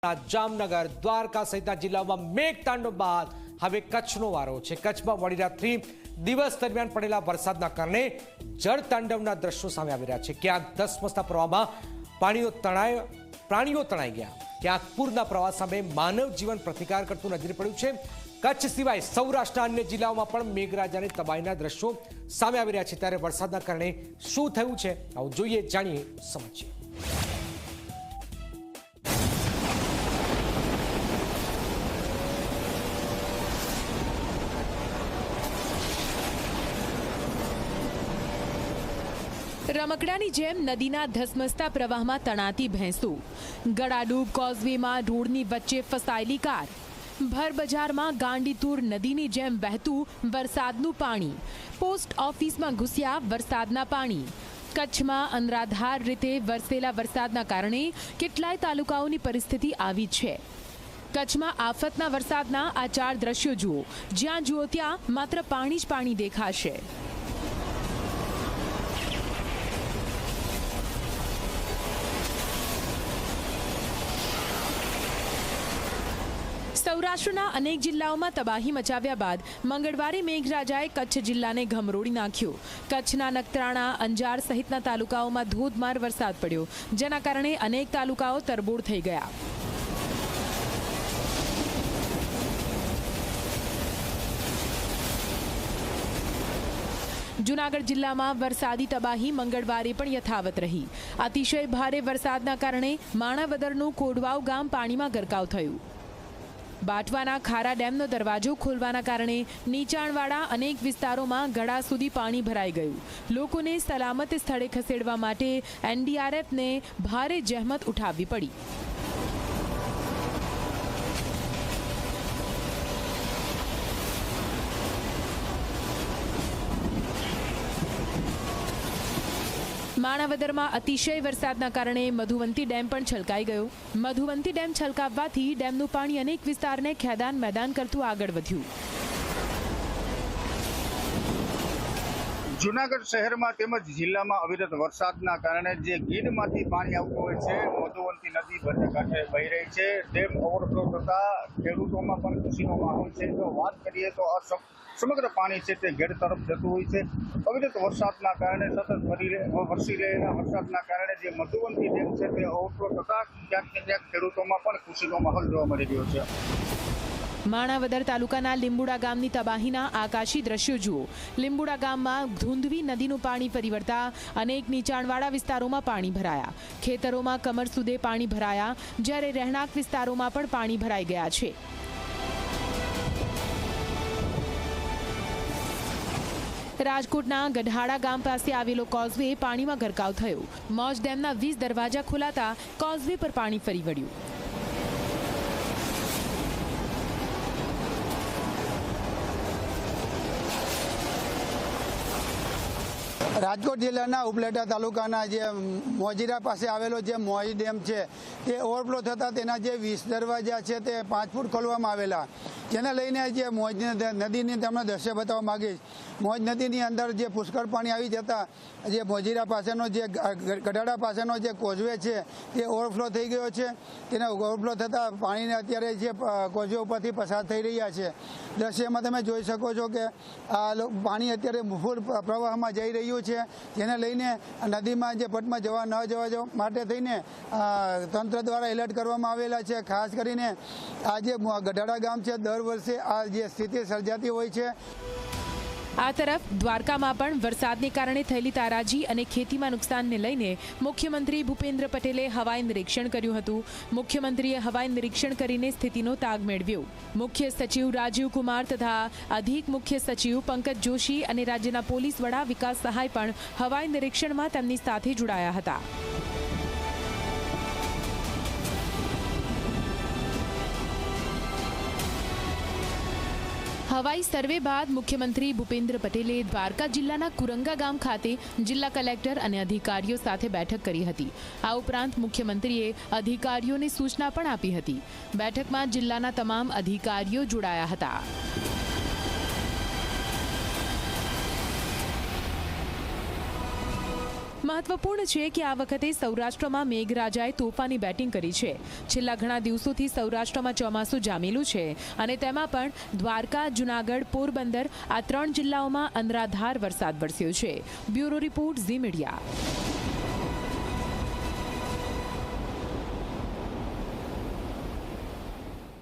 જામનગર દ્વારકા સહિતના જિલ્લાઓમાં મેઘતાંડવ બાદ હવે કચ્છનો વારો છે। કચ્છમાં મોડી રાતથી દિવસ દરમિયાન પડેલા વરસાદના કારણે જળતાંડવના દ્રશ્યો સામે આવી રહ્યા છે। ક્યાંક ધસમસતા પ્રવાહમાં પ્રાણીઓ તણાઈ ગયા, ક્યાંક પૂરના પ્રવાહ સામે માનવ જીવન પ્રતિકાર કરતું નજરે પડ્યું છે। કચ્છ સિવાય સૌરાષ્ટ્રના અન્ય જિલ્લાઓમાં પણ મેઘરાજાની તબાહીના દ્રશ્યો સામે આવી રહ્યા છે। ત્યારે વરસાદના કારણે શું થયું છે આવું જોઈએ, જાણીએ, સમજીએ। રમકડાની જેમ નદીના ધસમસતા પ્રવાહમાં તણાતી ભેંસો, ગળાડૂબ કોઝવેમાં રોડની વચ્ચે ફસાયેલી કાર, ભર બજારમાં ગાંડીતુર નદીની જેમ વહેતું વરસાદનું પાણી, પોસ્ટ ઓફિસમાં ઘૂસ્યા વરસાદના પાણી। કચ્છમાં અનરાધાર રીતે વરસેલા વરસાદના કારણે કેટલાય તાલુકાઓની પરિસ્થિતિ આવી છે। કચ્છમાં આફતના વરસાદના આ 4 દ્રશ્યો જુઓ, જ્યાં જુઓ ત્યાં માત્ર પાણી જ પાણી દેખાશે। સૌરાષ્ટ્રના અનેક જિલ્લાઓમાં તબાહી મચાવ્યા બાદ મંગળવારે મેઘરાજાએ કચ્છ જિલ્લાને ઘમરોળી નાખ્યો। કચ્છના નખત્રાણા, અંજાર સહિતના તાલુકાઓમાં ધોધમાર વરસાદ પડ્યો, જેના કારણે અનેક તાલુકાઓ તરબોળ થઈ ગયા। જૂનાગઢ જિલ્લામાં વરસાદી તબાહી મંગળવારે પણ યથાવત રહી। અતિશય ભારે વરસાદના કારણે માણાવદરનું કોડવાવ ગામ પાણીમાં ગરકાવ થયું। બાટવાના ખારા ડેમનો દરવાજો ખોલવાના કારણે નીચાણવાળા અનેક વિસ્તારોમાં ગળા સુધી પાણી ભરાઈ ગયું। લોકોને સલામત સ્થળે ખસેડવા માટે એનડીઆરએફને ભારે જહેમત ઉઠાવવી પડી। માણાવદરમાં અતિશય વરસાદના કારણે મધુવંતી ડેમ પણ છલકાઈ ગયો। મધુવંતી ડેમ છલકાવવાથી ડેમનું પાણી અનેક વિસ્તારને ખેદાન મેદાન કરતું આગળ વધ્યું। જૂનાગઢ શહેરમાં તેમજ જિલ્લામાં અવિરત વરસાદના કારણે જે ગીરમાંથી પાણી આવતું હોય છે, મધુવંતી નદી બંને કાંઠે વહી રહી છે। ડેમ ઓવરફ્લો થતાં ખેડૂતોમાં પણ ખુશીનો માહોલ છે। જો વાત કરીએ તો સમગ્ર પાણી છે તે ઘેડ તરફ જતું હોય છે। અવિરત વરસાદના કારણે સતત વરસી રહેલા વરસાદના કારણે જે મધુવંતી ડેમ છે તે ઓવરફ્લો થતાં ક્યાંક ને ક્યાંક ખેડૂતોમાં પણ ખુશીનો માહોલ જોવા મળી રહ્યો છે। માણાવદર તાલુકાના લીંબુડા ગામની તબાહીના આકાશી દ્રશ્યો જુઓ। લીંબુડા ગામમાં ધૂંધવી નદીનું પાણી ફરી વળતા અનેક નીચાણવાળા વિસ્તારોમાં પાણી ભરાયા। ખેતરોમાં કમર સુધે પાણી ભરાયા, જ્યારે રહેણાંક વિસ્તારોમાં પણ પાણી ભરાઈ ગયા છે। રાજકોટના ગઢાડા ગામ પાસે આવેલો કોઝવે પાણીમાં ગરકાવ થયો। મોજ ડેમના 20 દરવાજા ખોલાતા કોઝવે પર પાણી ફરી વળ્યું। રાજકોટ જિલ્લાના ઉપલેટા તાલુકાના જે મોજીરા પાસે આવેલો જે મોજ ડેમ છે તે ઓવરફ્લો થતાં તેના જે 20 દરવાજા છે તે 5 ફૂટ ખોલવામાં આવેલા, જેને લઈને જે મોજ નદીની તમને દ્રશ્ય બતાવવા માગીશ। મોજ નદીની અંદર જે પુષ્કળ પાણી આવી જતાં જે મોજીરા પાસેનો જે ગઢાડા પાસેનો જે કોઝવે છે તે ઓવરફ્લો થઈ ગયો છે। તેને ઓવરફ્લો થતાં પાણીને અત્યારે જે કોઝવે ઉપરથી પસાર થઈ રહ્યા છે। દ્રશ્યમાં તમે જોઈ શકો છો કે આ પાણી અત્યારે ફૂલ પ્રવાહમાં જઈ રહ્યું છે, જેને લઈને નદીમાં જે પટમાં ન જવા માટે થઈને તંત્ર દ્વારા એલર્ટ કરવામાં આવેલા છે। ખાસ કરીને આ જે ગઢાડા ગામ છે દર વર્ષે આ જે સ્થિતિ સર્જાતી હોય છે। આ તરફ દ્વારકામાં પણ વરસાદને કારણે થયેલી તારાજી અને ખેતીમાં નુકસાનને લઈને મુખ્યમંત્રી ભૂપેન્દ્ર પટેલે હવાઈ નિરીક્ષણ કર્યું હતું। મુખ્યમંત્રીએ હવાઈ નિરીક્ષણ કરીને સ્થિતિનો તાગ મેળવ્યો। મુખ્ય સચિવ રાજીવ કુમાર તથા અધિક મુખ્ય સચિવ પંકજ જોશી અને રાજ્યના પોલીસ વડા વિકાસ સહાય પણ હવાઈ નિરીક્ષણમાં તેમની સાથે જોડાયા હતા। હવાઈ સર્વે બાદ મુખ્યમંત્રી ભૂપેન્દ્ર પટેલે દ્વારકા જિલ્લાના કુરંગા ગામ ખાતે જિલ્લા કલેક્ટર અને અધિકારીઓ સાથે બેઠક કરી હતી। આ ઉપરાંત મુખ્યમંત્રીએ અધિકારીઓને સૂચના પણ આપી હતી। બેઠકમાં જિલ્લાના તમામ અધિકારીઓ જોડાયા હતા। મહત્વપૂર્ણ છે કે આ વખતે સૌરાષ્ટ્રમાં મેઘરાજાએ તોફાની બેટિંગ કરી છે. છેલ્લા ઘણા દિવસોથી સૌરાષ્ટ્રમાં ચોમાસું જામેલું છે અને તેમાં પણ દ્વારકા, જૂનાગઢ, પોરબંદર આ 3 જિલ્લાઓમાં અનરાધાર વરસાદ વરસ્યો છે. Bureau report, Zee media.